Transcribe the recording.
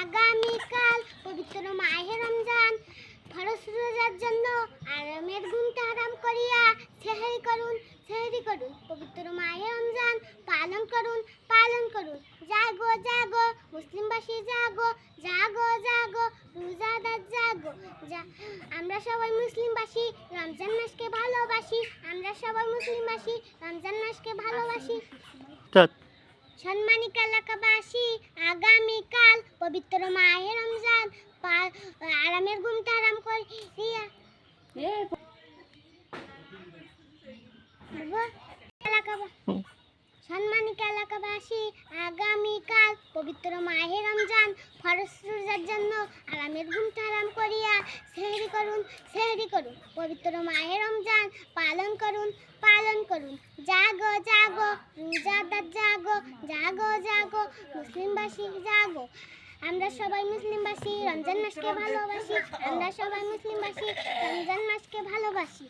আগামীকাল পবিত্র মাহে রমজান, ফরজ রোজার জন্য আরামের ঘুমটা হারাম করিয়া সেহরি করুন, সেহরি করুন। পবিত্র মাহে রমজান পালন করুন, পালন করুন। জাগো জাগো মুসলিমবাসী, জাগো জাগো জাগো রোজাদার জাগো। আমরা সবাই মুসলিমবাসী, রমজান মাসকে ভালোবাসি। আমরা সবাই মুসলিমবাসী, রমজান মাসকে ভালোবাসি। সম্মানিত এলাকাবাসী, আগামীকাল পবিত্র মাহে রমজান, আরামের ঘুমটা আরাম করিয়া সম্মানিত এলাকাবাসী, আগামীকাল পবিত্র মাহে রমজান, ফরজ রোজার জন্য আরামের ঘুমটা আরাম করিয়া সেহরি করুন, সেহরি করুন। পবিত্র মাহে রমজান পালন করুন, পালন করুন। জাগো জাগো রোজাদার জাগো, জাগো জাগো মুসলিমবাসী জাগো। আমরা সবাই মুসলিমবাসী, রমজান মাসকে ভালোবাসি। আমরা সবাই মুসলিমবাসী, রমজান মাসকে ভালোবাসি।